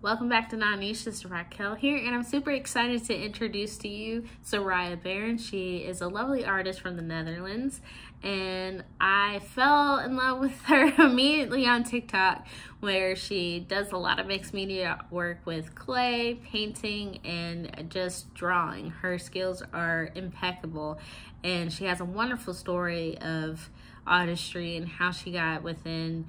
Welcome back to Non Niche. This is Raquel here, and I'm super excited to introduce to you Soraya Barron. She is a lovely artist from the Netherlands, and I fell in love with her immediately on TikTok, where she does a lot of mixed media work with clay, painting, and just drawing. Her skills are impeccable, and she has a wonderful story of artistry and how she got within,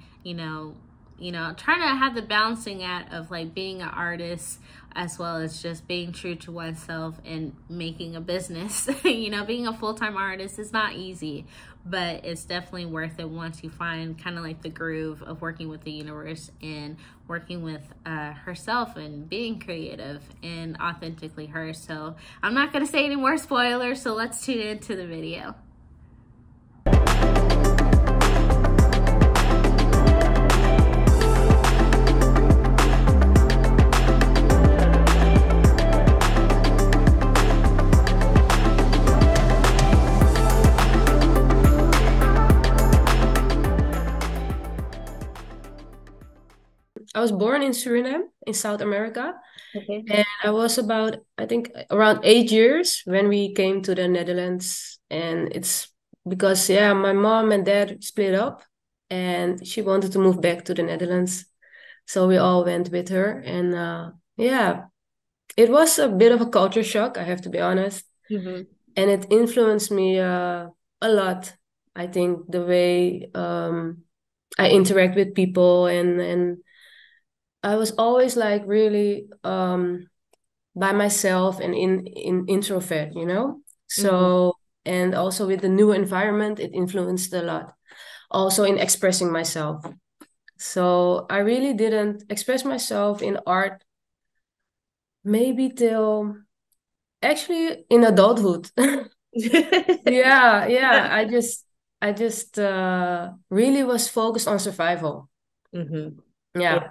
trying to have the balancing act of like being an artist as well as just being true to oneself and making a business. Being a full-time artist is not easy, but it's definitely worth it once you find kind of like the groove of working with the universe and working with herself and being creative and authentically her. So I'm not going to say any more spoilers, so let's tune into the video. I was born in Suriname in South America, Okay. and I was about, I think, around 8 years when we came to the Netherlands. And it's because, yeah, my mom and dad split up and she wanted to move back to the Netherlands. So we all went with her. And yeah, it was a bit of a culture shock, I have to be honest. Mm-hmm. And it influenced me a lot. I think the way I interact with people and I was always like really by myself and in introvert, you know? Mm-hmm. So, and also with the new environment, it influenced a lot. Also in expressing myself. So I really didn't express myself in art maybe till actually in adulthood. Yeah. I just really was focused on survival. Mm-hmm. Yeah, Yeah.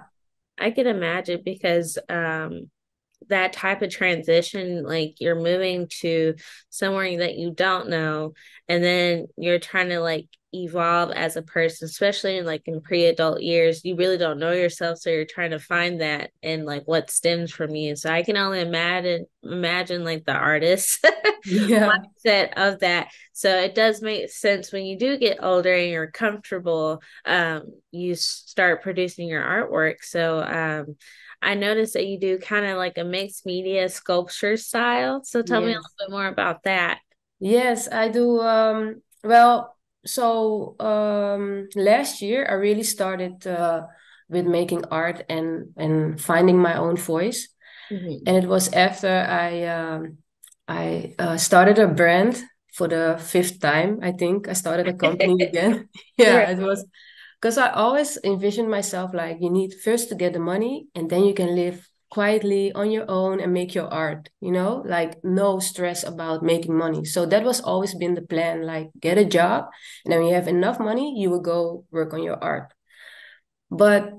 I can imagine because that type of transition, like you're moving to somewhere that you don't know, and then you're trying to like evolve as a person, especially in like in pre-adult years, you really don't know yourself, so you're trying to find that and like what stems from you. So I can only imagine like the artist Yeah. mindset of that. So it does make sense when you do get older and you're comfortable, you start producing your artwork. So I noticed that you do kind of like a mixed media sculpture style. So tell me a little Yes. bit more about that. Yes, I do. So last year I really started with making art and finding my own voice. Mm-hmm. And it was after I started a brand for the fifth time. I think I started a company again. Right. Yeah, it was because I always envisioned myself like you need first to get the money and then you can live quietly on your own and make your art, like no stress about making money. So that was always been the plan, like get a job and then when you have enough money, you will go work on your art. But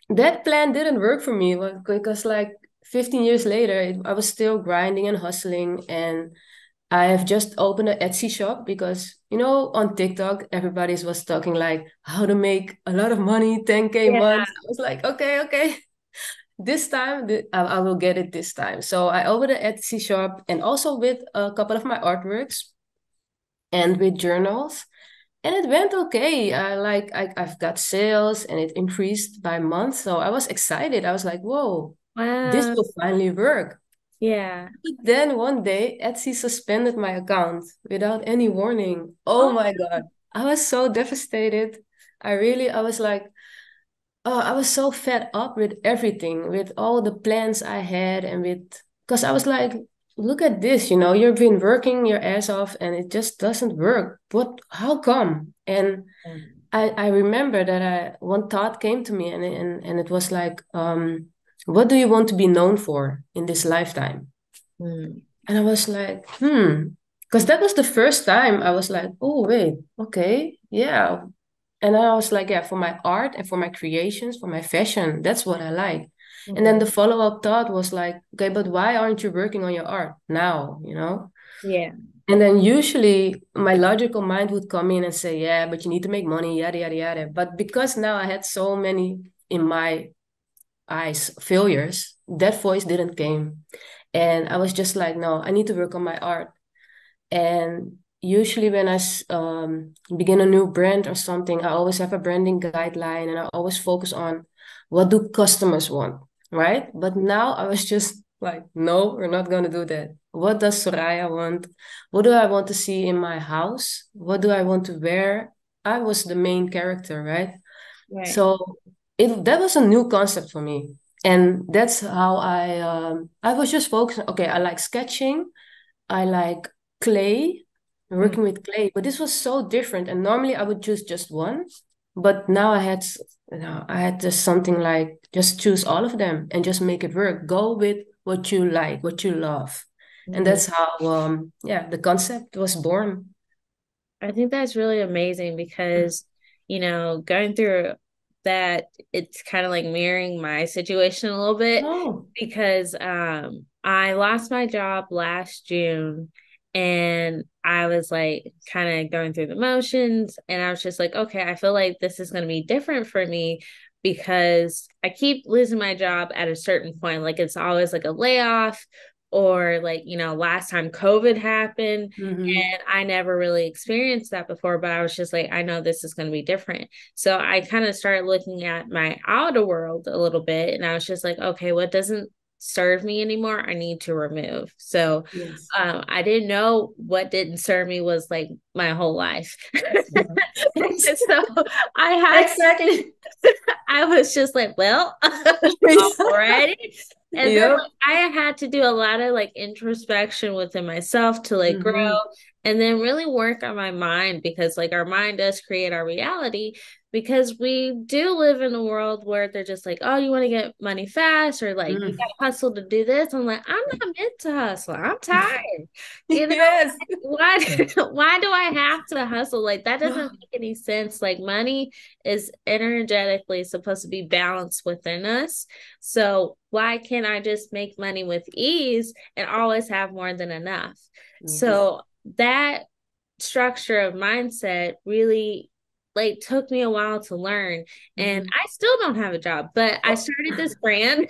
that plan didn't work for me because like 15 years later, I was still grinding and hustling and I have just opened an Etsy shop because, on TikTok, everybody was talking like how to make a lot of money, 10K Yeah. months. I was like, okay, this time I will get it this time. So I opened an Etsy shop and also with a couple of my artworks and with journals. And it went okay. I've got sales and it increased by month. So I was excited. I was like, whoa, this Wow. will finally work. Yeah. Then one day, Etsy suspended my account without any warning. Oh Oh, my God. I was so devastated. I was like, oh, I was so fed up with everything, with all the plans I had, because I was like, look at this, you've been working your ass off and it just doesn't work. How come? And I remember that one thought came to me and it was like, what do you want to be known for in this lifetime? mm. And I was like, because that was the first time I was like, oh, wait, okay, yeah. And I was like, yeah, for my art and for my creations, for my fashion, that's what I like. And then Mhm. the follow-up thought was like, okay, but why aren't you working on your art now? Yeah. And then usually my logical mind would come in and say, yeah, but you need to make money, yada, yada, yada. But because now I had so many in my eyes failures, that voice didn't came. And I was just like, no, I need to work on my art. And usually when begin a new brand or something, I always have a branding guideline and I always focus on what do customers want, right? But now I was just like, no, we're not going to do that. What does Soraya want? What do I want to see in my house? What do I want to wear? I was the main character, right? Right. So that was a new concept for me. And that's how I was just focusing, okay, I like sketching. I like clay, Mm. working with clay, but this was so different. And normally I would choose just one, but now I had just something like just choose all of them and just make it work. Go with what you like, what you love, and Mm. that's how yeah, the concept was born. I think that's really amazing because, going through that, it's kind of like mirroring my situation a little bit Oh. because I lost my job last June and I was like kind of going through the motions and I was just like, okay, I feel like this is going to be different for me because I keep losing my job at a certain point. Like it's always like a layoff or like, last time COVID happened Mm-hmm. and I never really experienced that before, but I was just like, I know this is going to be different. So I kind of started looking at my outer world a little bit. And I was just like, okay, what doesn't serve me anymore? I need to remove. So Yes. I didn't know what didn't serve me was like my whole life. Yes. So I had Exactly. I was just like, well, already. And then Yep. like I had to do a lot of like introspection within myself to like grow Mm-hmm. and then really work on my mind because like our mind does create our reality because we do live in a world where they're just like, oh, you want to get money fast or like you Mm. gotta hustle to do this. I'm like, I'm not meant to hustle. I'm tired. You know, Yes. why why do I have to hustle? Like that doesn't make any sense. Like money is energetically supposed to be balanced within us. So why can't I just make money with ease and always have more than enough? Yes. So that structure of mindset really like took me a while to learn and Mm-hmm. I still don't have a job but I Oh. started this brand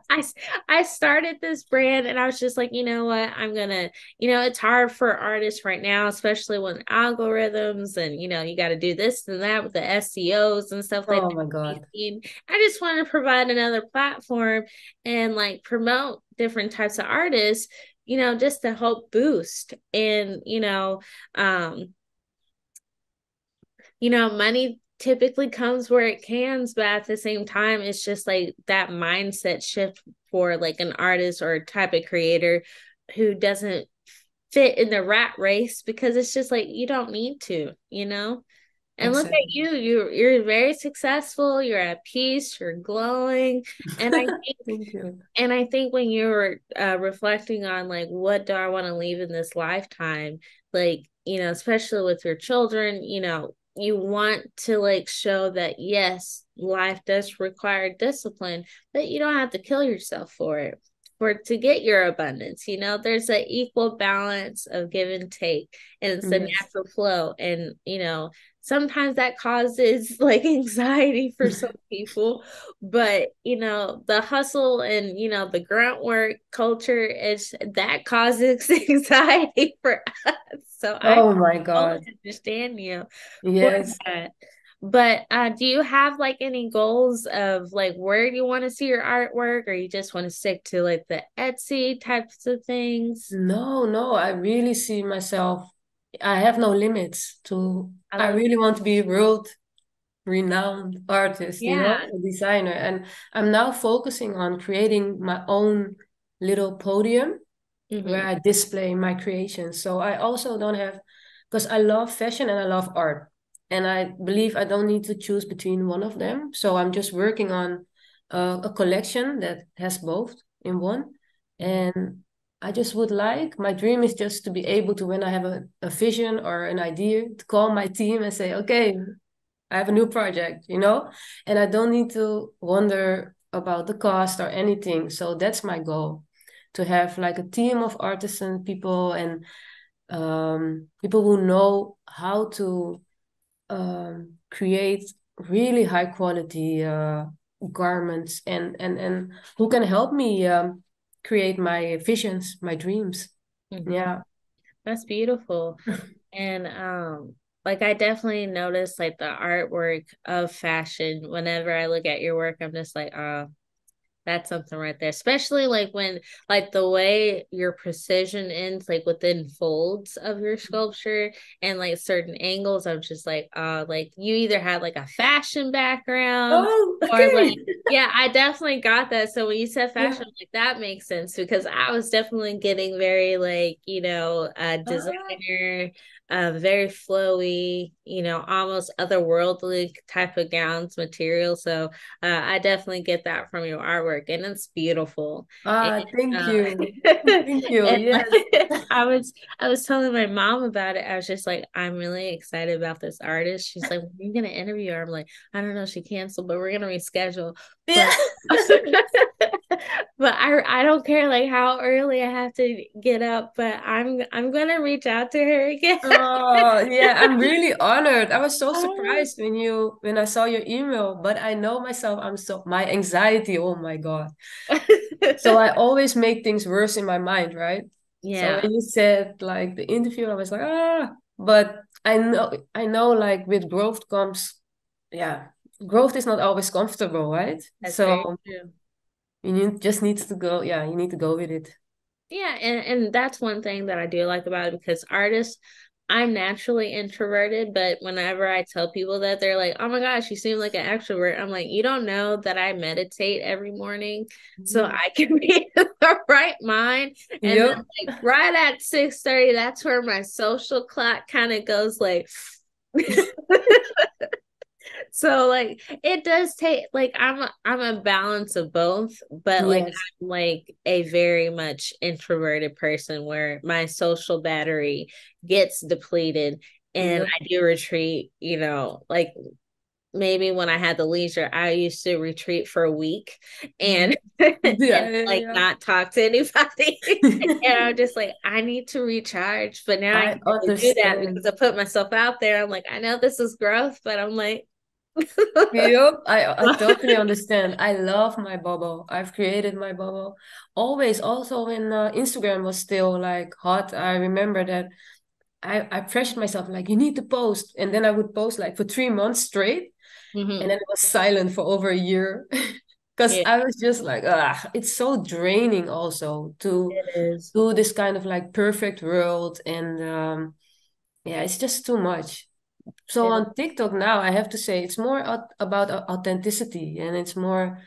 I I started this brand and I was just like you know what I'm gonna it's hard for artists right now especially with algorithms and you got to do this and that with the SEOs and stuff like Oh my that. God. I just want to provide another platform and like promote different types of artists just to help boost and um money typically comes where it can, but at the same time it's just like that mindset shift for like an artist or a type of creator who doesn't fit in the rat race because it's just like you don't need to. And look at Exactly. you. You're very successful. You're at peace. You're glowing. And I Thank you. and I think when you're reflecting on like what do I want to leave in this lifetime, like, especially with your children, you want to like show that yes, life does require discipline, but you don't have to kill yourself for it. For to get your abundance, there's an equal balance of give and take, and it's a Yes. natural flow. And sometimes that causes like anxiety for some people, but the hustle and the grunt work culture is that causes anxiety for us. So I Oh my totally God. understand you for Yes. that. But do you have like any goals of like where you want to see your artwork, or you just want to stick to like the Etsy types of things? No, no, I really see myself. I have no limits to, I I love really want to be a world renowned artist, Yeah. a designer. And I'm now focusing on creating my own little podium where Mm-hmm. I display my creations. So I also don't have, because I love fashion and I love art. And I believe I don't need to choose between one of them. So I'm just working on a collection that has both in one. Mm-hmm. And I just would like, my dream is just to be able to, when I have a vision or an idea, to call my team and say, okay, I have a new project, and I don't need to wonder about the cost or anything. So that's my goal, to have like a team of artisan people and people who know how to create really high quality garments, and who can help me create my visions, my dreams. Mhm. Yeah. That's beautiful. And like I definitely notice like the artwork of fashion. Whenever I look at your work, I'm just like, that's something right there. Especially like when like the way your precision ends like within folds of your sculpture and like certain angles, I'm just like you either had like a fashion background Oh, or okay. like yeah, I definitely got that. So when you said Yeah. fashion, like that makes sense because I was definitely getting very like, Ah, designer, very flowy, almost otherworldly type of gowns material. So I definitely get that from your artwork, and it's beautiful. And, thank uh, you. Thank you. and Yes. I was telling my mom about it. I was just like, I'm really excited about this artist. She's like, when are you gonna interview her? I'm like, I don't know. She canceled, but we're gonna reschedule. Yeah. But but I don't care like how early I have to get up. But I'm gonna reach out to her again. Oh, yeah, I'm really honored. I was so Oh. surprised when I saw your email, but I know myself, my anxiety, oh my God. So I always make things worse in my mind, right? So Yeah, when you said like the interview, I was like, but I know like with growth comes, yeah, growth is not always comfortable, right? that's very So true. just needs to go, yeah, you need to go with it. Yeah, and that's one thing that I do like about it because artists, I'm naturally introverted, but whenever I tell people that, they're like, "Oh my gosh, you seem like an extrovert." I'm like, "You don't know that I meditate every morning so Mhm. I can be in the right mind." And then Yep. like right at 6:30, that's where my social clock kind of goes like So like it does take like I'm a balance of both, but like Yes. I'm like a very much introverted person where my social battery gets depleted and Yep. I do retreat, like maybe when I had the leisure, I used to retreat for a week Mhm. and Yeah, and yeah, like yeah. not talk to anybody. And I'm just like, I need to recharge. But now I I can only do that because understand. I put myself out there. I'm like, I know this is growth, but I'm like Yep, I totally understand. I love my bubble. I've created my bubble. Always, also when Instagram was still like hot, I remember that I pressured myself like you need to post, and then I would post like for 3 months straight, and then Mhm. it was silent for over a year because Yeah, I was just like, it's so draining also to it is. do this kind of like perfect world, and yeah, it's just too much. So It is. on TikTok now, I have to say it's more about authenticity, and it's more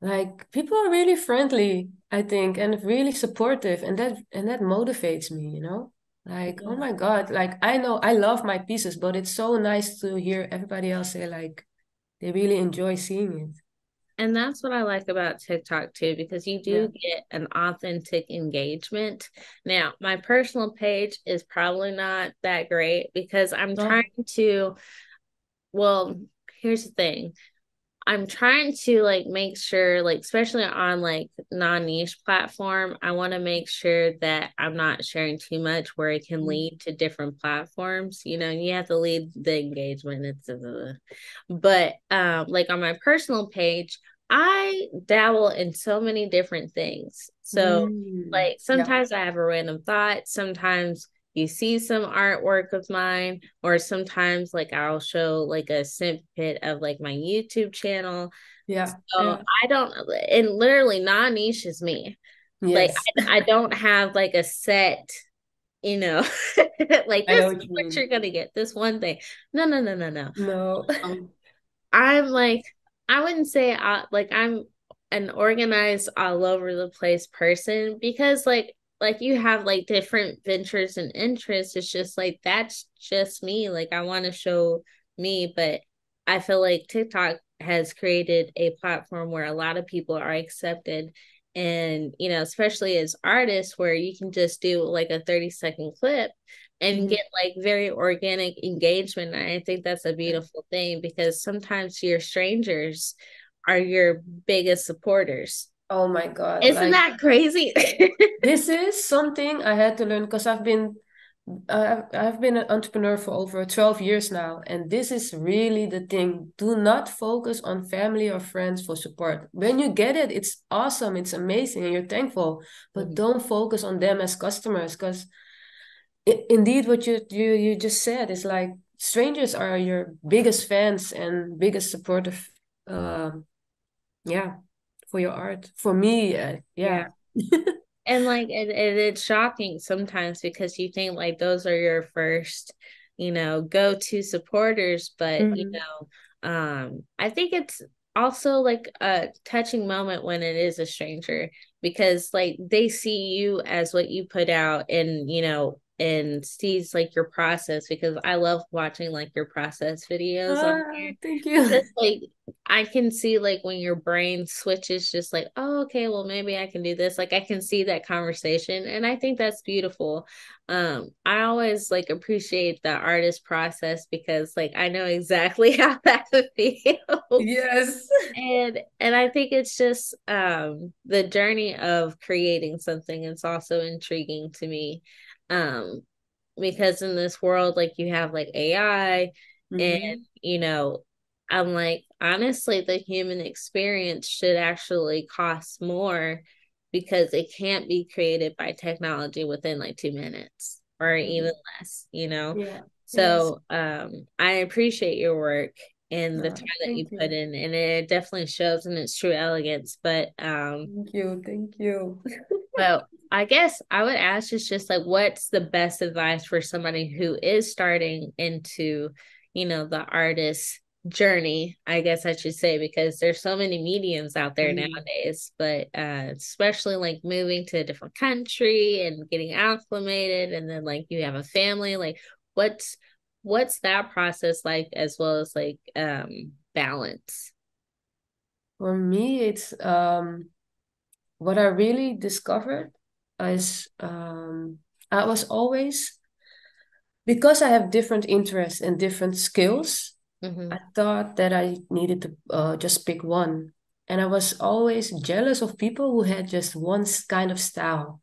like people are really friendly, I think, and really supportive, and that motivates me, Like, oh Yeah. my God, like I know I love my pieces, but it's so nice to hear everybody else say like they really enjoy seeing it. And that's what I like about TikTok too, because you Yeah. do get an authentic engagement. Now, my personal page is probably not that great because I'm trying Oh. to, well, here's the thing. I'm trying to like make sure, like, especially on like non-niche platform, I want to make sure that I'm not sharing too much where it can Mm. lead to different platforms. You have to lead the engagement. But like on my personal page, I dabble in so many different things. So like Yeah. sometimes I have a random thought, sometimes you see some artwork of mine, or sometimes like I'll show like a snippet of like my YouTube channel. Yeah. So Yeah. I don't, and literally non-niche is me. Like Yes. I don't have like a set, you know, like I know this is what you what mean. you're gonna get, this one thing. No, no, no, no, no. No. Um, I'm like, I wouldn't say like I'm an organized all over the place person because like you have like different ventures and interests. It's just like that's just me. Like I want to show me, but I feel like TikTok has created a platform where a lot of people are accepted and especially as artists where you can just do like a 30-second clip and Mhm. get like very organic engagement. And I think that's a beautiful thing because sometimes your strangers are your biggest supporters. Oh my God. Isn't Like that crazy? this is something I had to learn because I've been I've been an entrepreneur for over 12 years now, and this is really the thing. Do not focus on family or friends for support. When you get it, it's awesome, it's amazing, and you're thankful. But Mhm. don't focus on them as customers, because indeed, what you just said is like strangers are your biggest fans and biggest supportive. Um, yeah, for your art. For me, Yeah. yeah. And like it's shocking sometimes because you think like those are your first, go-to supporters, but Mhm. I think it's also like a touching moment when it is a stranger because like they see you as what you put out and sees like your process because I love watching like your process videos on here Thank because you. like I can see like when your brain switches just like, oh, okay, well maybe I can do this. Like I can see that conversation and I think that's beautiful. I always like appreciate the artist process because like I know exactly how that feels. Yes. And I think it's just the journey of creating something is also intriguing to me. Um because in this world like you have like AI and Hmm. you know I'm like honestly the human experience should actually cost more because it can't be created by technology within like 2 minutes or even less. Yeah. Yes. So I appreciate your work and the time that you Thank put you. in and it definitely shows in its true elegance Thank you. Thank you. well, I guess I would ask just like what's the best advice for somebody who is starting into, the artist journey, I guess I should say, because there's so many mediums out there Mm. nowadays, but especially like moving to a different country and getting acclimated and then like you have a family, like what's that process like as well as like balance? For me, it's what I really discovered is I was always, because I have different interests and different skills, Mm-hmm. I thought that I needed to just pick one. And I was always jealous of people who had just one kind of style,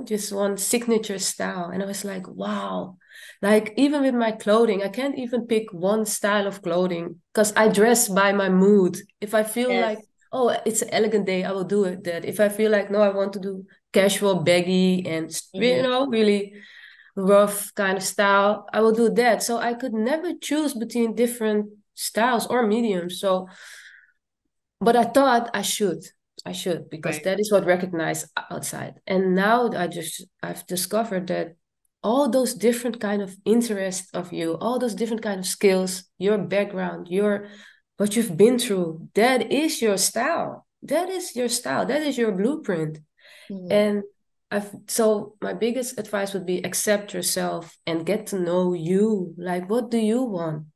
just one signature style. And I was like, wow. Like, even with my clothing, I can't even pick one style of clothing because I dress by my mood. If I feel like, Yes. oh, it's an elegant day, I will do it. That if I feel like, no, I want to do casual, baggy, and, Mm-hmm. really rough kind of style, I will do that. So I could never choose between different styles or mediums. So, but I thought I should because Right. that is what recognized outside. And now I've discovered that all those different kind of interests of you, all those different kind of skills, your background, your what you've been through, that is your style. That is your style. That is your blueprint. Mm-hmm. And so my biggest advice would be accept yourself and get to know you. Like, what do you want?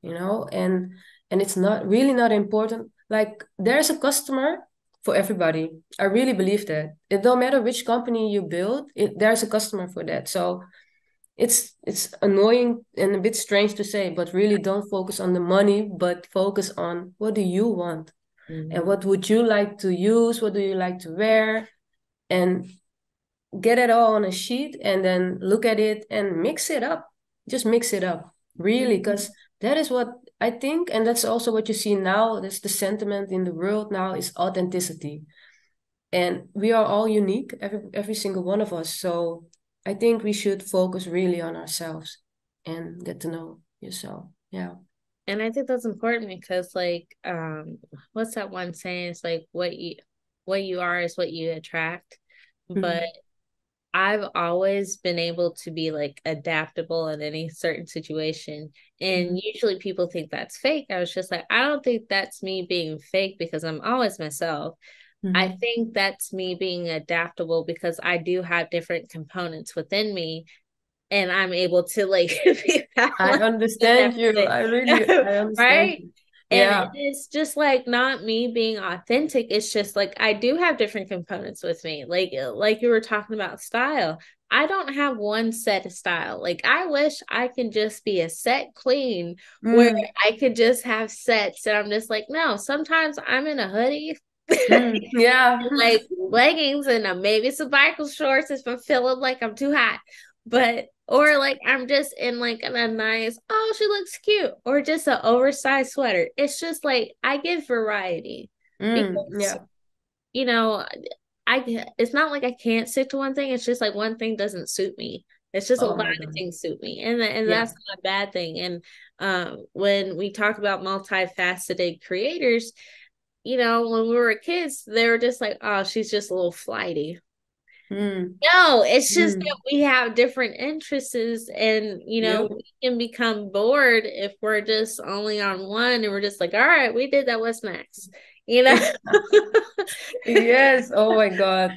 And it's not really not important. Like, there's a customer for everybody. I really believe that. It don't matter which company you build, there's a customer for that. So it's annoying and a bit strange to say, but really don't focus on the money, but focus on what do you want and Mm-hmm. what would you like to use, what do you like to wear, and get it all on a sheet and then look at it and mix it up. Just mix it up, really, Mm-hmm. because that is what I think, and that's also what you see now. That's the sentiment in the world now is authenticity, and we are all unique, every single one of us. So I think we should focus really on ourselves and get to know yourself. Yeah. And I think that's important because like what's that one saying? It's like what you are is what you attract. But Mhm. I've always been able to be like adaptable in any certain situation. And Mhm. usually people think that's fake. I was just like, I don't think that's me being fake because I'm always myself. I Mhm. think that's me being adaptable because I do have different components within me and I'm able to like be I balanced in understand you. everything. I understand Right? you. And Yeah. it's just like not me being authentic. It's just like I do have different components with me. Like you were talking about style. I don't have one set of style. Like I wish I could just be a set queen where Mm. I could just have sets and I'm just like, no, sometimes I'm in a hoodie Mm. Yeah. like leggings and maybe some biker shorts if I'm feeling like I'm too hot. But Or like I'm just in like a nice, oh, she looks cute, or just an oversized sweater. It's just like I give variety because Yeah. you know, it's not like I can't stick to one thing. It's just like one thing doesn't suit me. It's just a Oh lot my of God. things suit me, and Yeah. that's not a bad thing. And when we talk about multifaceted creators, when we were kids, they were just like, oh, she's just a little flighty. Mm. No, it's just that Mm. we have different interests, and Yep. we can become bored if we're just only on one, and we're just like, all right, we did that. What's next? You know. Yes. Oh my God.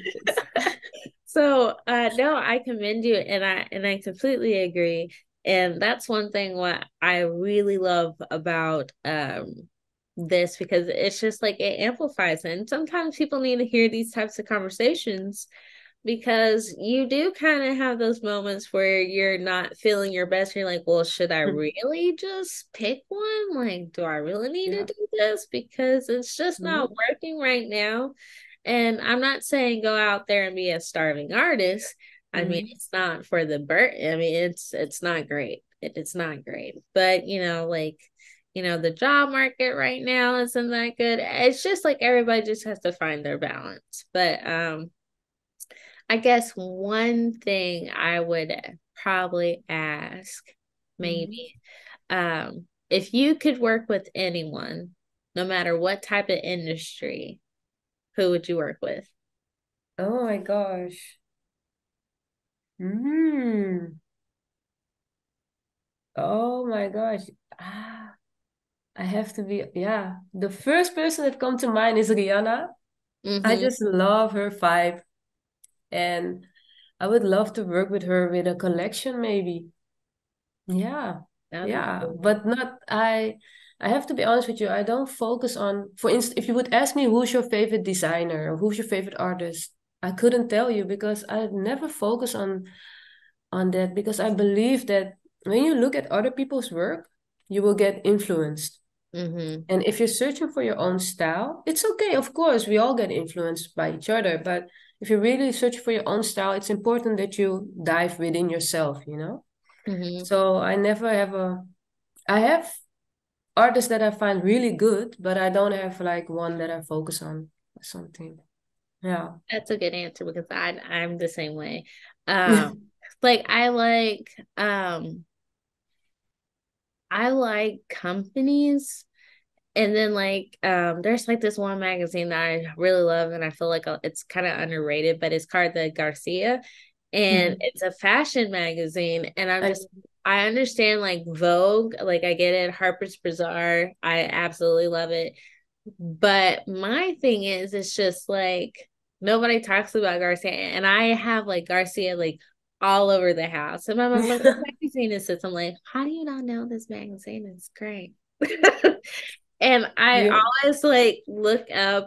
So, no, I commend you, and I completely agree. And that's one thing what I really love about this, because it's just like it amplifies, and sometimes people need to hear these types of conversations, because you do kind of have those moments where you're not feeling your best. You're like, well, should I really just pick one? Like, do I really need to Yeah. do this? Because it's just not Mhm. working right now. And I'm not saying go out there and be a starving artist. I mean, Mhm. it's not for the bird. I mean, it's not great. It's not great. But like, the job market right now isn't that good. It's just like everybody just has to find their balance. But I guess one thing I would probably ask, Mhm. maybe, if you could work with anyone, no matter what type of industry, who would you work with? Oh my gosh. Mm. Oh my gosh. Ah, I have to be, yeah. The first person that comes to mind is Rihanna. I Mm-hmm. just love her vibe. And I would love to work with her with a collection, maybe. Yeah. That'd be Yeah. cool. But not, I have to be honest with you. I don't focus on, for instance, if you would ask me who's your favorite designer or who's your favorite artist, I couldn't tell you because I never focus on that because I believe that when you look at other people's work, you will get influenced. Mm-hmm. And if you're searching for your own style, it's okay. Of course, we all get influenced by each other. But if you really search for your own style, it's important that you dive within yourself. Mm-hmm. So I have artists that I find really good, but I don't have like one that I focus on or something. Yeah. That's a good answer, because I'm the same way. Um, like I like companies. And then like there's like this one magazine that I really love, and I feel like it's kind of underrated, but it's called the Garcia, and Mhm. it's a fashion magazine. And I, I understand like Vogue, like I get it, Harper's Bazaar, I absolutely love it. But my thing is, it's just like nobody talks about Garcia, and I have like Garcia like all over the house. And my mom's like, "What magazine is this?" I'm like, "How do you not know this magazine? It's great." And I you, always like I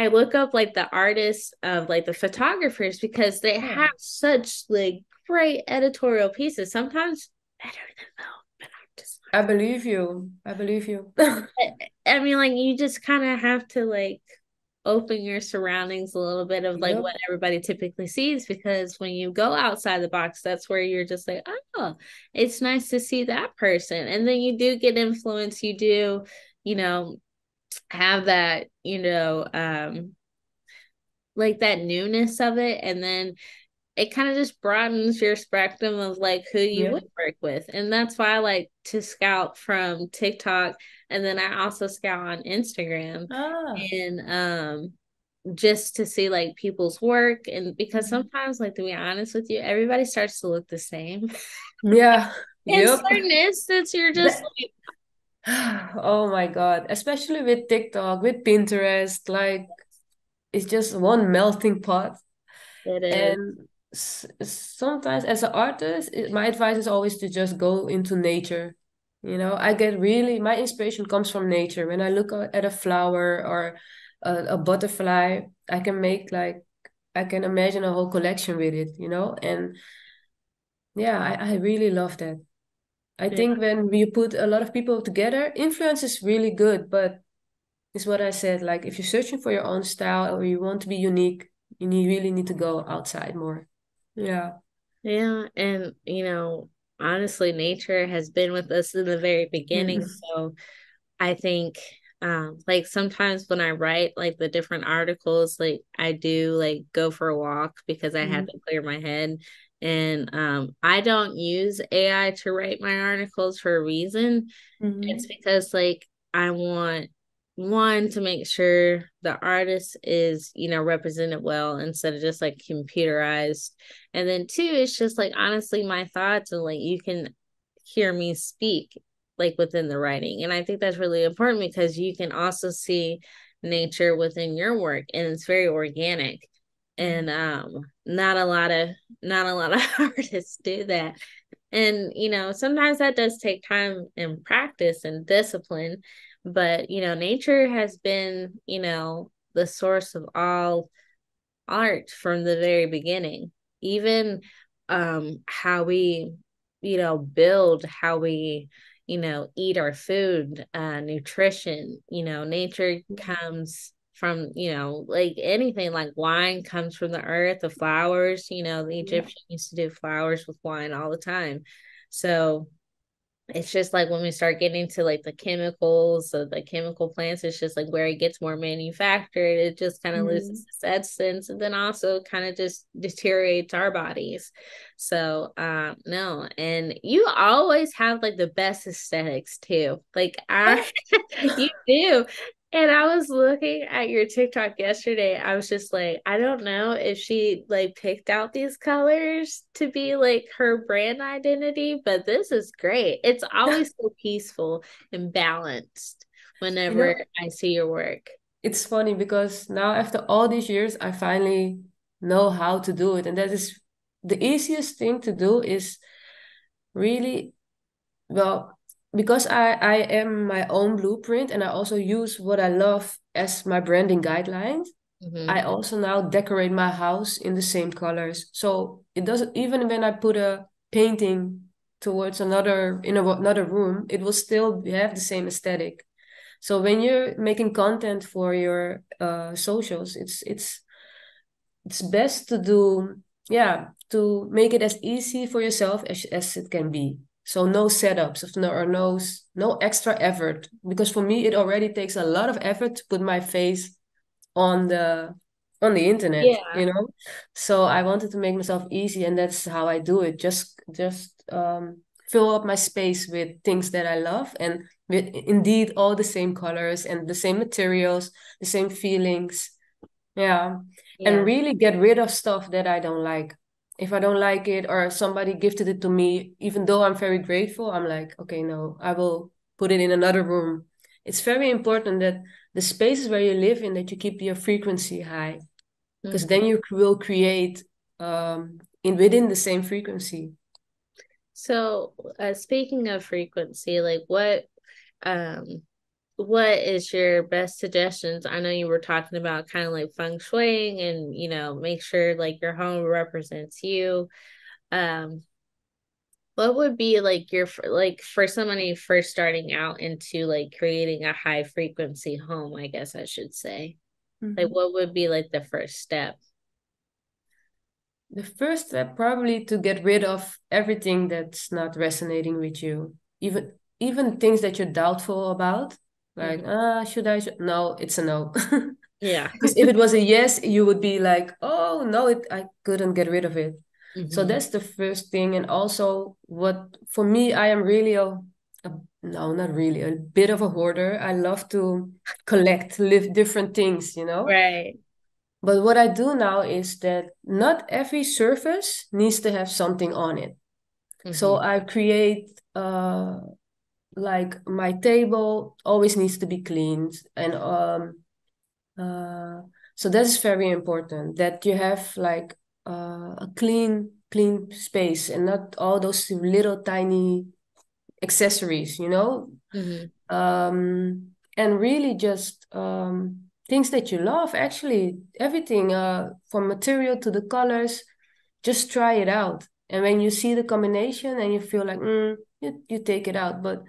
look up like the artists of like the photographers, because they have oh, such like great editorial pieces, sometimes better than Vogue. But I'm just I believe you. I believe you. I mean, like you just kind of have to like open your surroundings a little bit of like Yep. what everybody typically sees, because when you go outside the box, that's where you're just like, oh, it's nice to see that person. And then you do get influence, you do, you know, have that, like that newness of it. And then it kind of just broadens your spectrum of like who you Yeah. would work with. And that's why I like to scout from TikTok. And then I also scout on Instagram, Ah. and just to see like people's work. And because Mhm. sometimes, like, to be honest with you, everybody starts to look the same. Yeah. In Yep. certain instances, you're just That, oh my God. Especially with TikTok, with Pinterest, like it's just one melting pot. like, it is. And sometimes, as an artist, my advice is always to just go into nature. I get really, my inspiration comes from nature. When I look at a flower or a butterfly, I can make like, I can imagine a whole collection with it. And yeah, I really love that. I Yeah. think when you put a lot of people together, influence is really good, but it's what I said, like if you're searching for your own style or you want to be unique, really need to go outside more. Yeah. Yeah, and honestly, nature has been with us in the very beginning. Mm. So I think like sometimes when I write like the different articles, like I do like go for a walk because I have Mm. to clear my head. And I don't use AI to write my articles for a reason. It's Mm. because like I want one to make sure the artist is, represented well instead of just like computerized. And then two, it's just like honestly my thoughts and like you can hear me speak like within the writing. And I think that's really important because you can also see nature within your work and it's very organic. And not a lot of artists do that. And, sometimes that does take time and practice and discipline. But, nature has been, the source of all art from the very beginning. Even how we, build, how we, eat our food, nutrition, nature comes from, like anything like wine comes from the earth, the flowers, the Yeah. Egyptians used to do flowers with wine all the time. So it's just like when we start getting to like the chemicals of the chemical plants, it's just like where it gets more manufactured, it just kind of loses Mm. its essence and then also kind of just deteriorates our bodies. So no, and you always have like the best aesthetics too. Like I Oh. you do. And I was looking at your TikTok yesterday. I was just like, I don't know if she like picked out these colors to be like her brand identity, but this is great. It's always so peaceful and balanced You whenever know, I see your work. it's funny because now after all these years, I finally know how to do it. And that is the easiest thing to do is really, well, because I am my own blueprint and I also use what I love as my branding guidelines. Mm-hmm. I also now decorate my house in the same colors. So it doesn't, even when I put a painting towards another room, it will still have the same aesthetic. So when you're making content for your socials, it's best to do, yeah, to make it as easy for yourself as it can be. So no setups of no or no extra effort, because for me it already takes a lot of effort to put my face on the internet, Yeah. So I wanted to make myself easy, and that's how I do it. Just fill up my space with things that I love, and with indeed all the same colors and the same materials, the same feelings. Yeah. And Yeah. really get rid of stuff that I don't like. If I don't like it or somebody gifted it to me, even though I'm very grateful, I'm like, okay, no, I will put it in another room. It's very important that the spaces where you live in, that you keep your frequency high, because Mm-hmm. then you will create in within the same frequency. So, speaking of frequency, like um what is your best suggestions? I know you were talking about kind of like feng shuiing and, make sure like your home represents you. Um, what would be like like for somebody first starting out into like creating a high frequency home, I guess I should say. Like Mhm. what would be like the first step? The first step probably to get rid of everything that's not resonating with you, even things that you're doubtful about, like Mhm. should I? No, it's a no. Yeah. Because if it was a yes, you would be like, oh no, I couldn't get rid of it. So Hmm. that's the first thing. And also, what for me, I am really a no, not really, a bit of a hoarder. I love to collect, live different things. Right. But what I do now is that not every surface needs to have something on it. So Hmm. I create like my table always needs to be cleaned, and uh so that's very important that you have like a clean space and not all those little tiny accessories. Hmm. And really just things that you love, actually everything, from material to the colors, just try it out, and when you see the combination and you feel like you take it out. But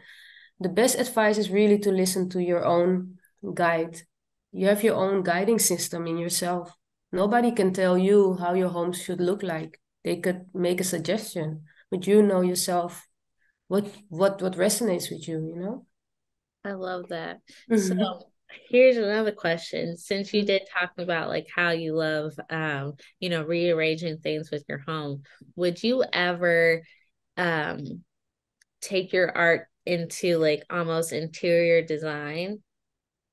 the best advice is really to listen to your own guide. You have your own guiding system in yourself. Nobody can tell you how your home should look like. they could make a suggestion, but you know yourself what resonates with you, you know? I love that. So Mhm. here's another question. Since you Mhm. did talk about like how you love rearranging things with your home, would you ever um take your art into like almost interior design?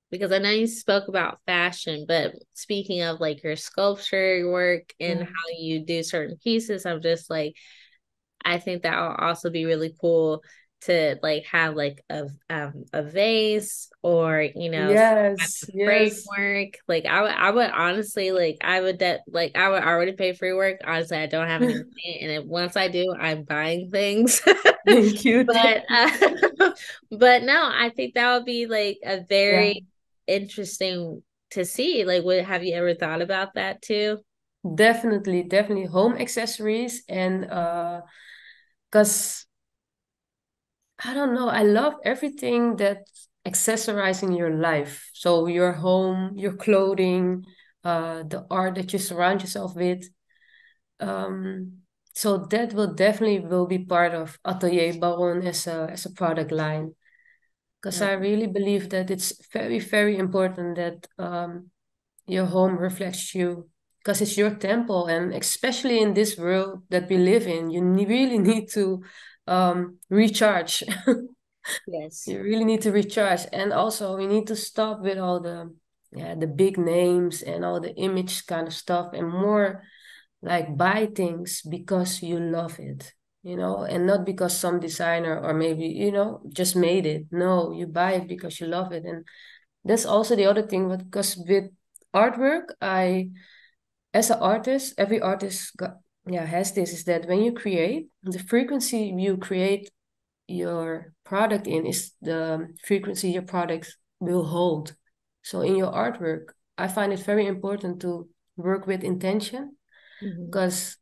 Because I know you spoke about fashion, but speaking of like your sculpture work and Yeah. how you do certain pieces, I'm just like, I think that will also be really cool to like have like a vase or some type Yes, of yes. framework. Like I would honestly like I would already pay for your work. Honestly, I don't have any money, and then once I do, I'm buying things. Thank you, thank But you. but no, I think that would be like a Yeah, very interesting to see. Like, what have you ever thought about that too? definitely, definitely home accessories and because I don't know, I love everything that's accessorizing your life. So your home, your clothing, the art that you surround yourself with. Um, so that will definitely will be part of Atelier Baron as a product line. Because I really believe that it's very, very important that your home reflects you because it's your temple. And especially in this world that we live in, you really need to recharge. Yes. You really need to recharge. And also, we need to stop with all the big names and all the image kind of stuff and more like buy things because you love it, and not because some designer or maybe, just made it. No, you buy it because you love it. And that's also the other thing, because with artwork, as an artist, every artist has this, is that when you create, the frequency you create your product in is the frequency your product will hold. So in your artwork, I find it very important to work with intention, Mhm. because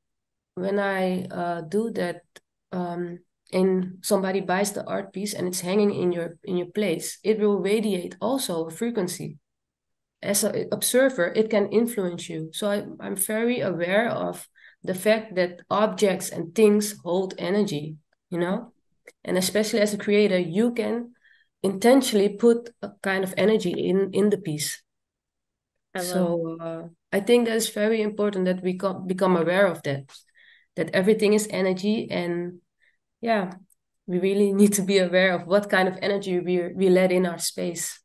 when I do that, um, and somebody buys the art piece and it's hanging in your place, it will radiate also a frequency. As an observer, it can influence you. So I'm very aware of the fact that objects and things hold energy, you know? And especially as a creator, you can intentionally put a kind of energy in the piece. I love. So I think that is very important that we become aware of that everything is energy. And yeah, we really need to be aware of what kind of energy we let in our space.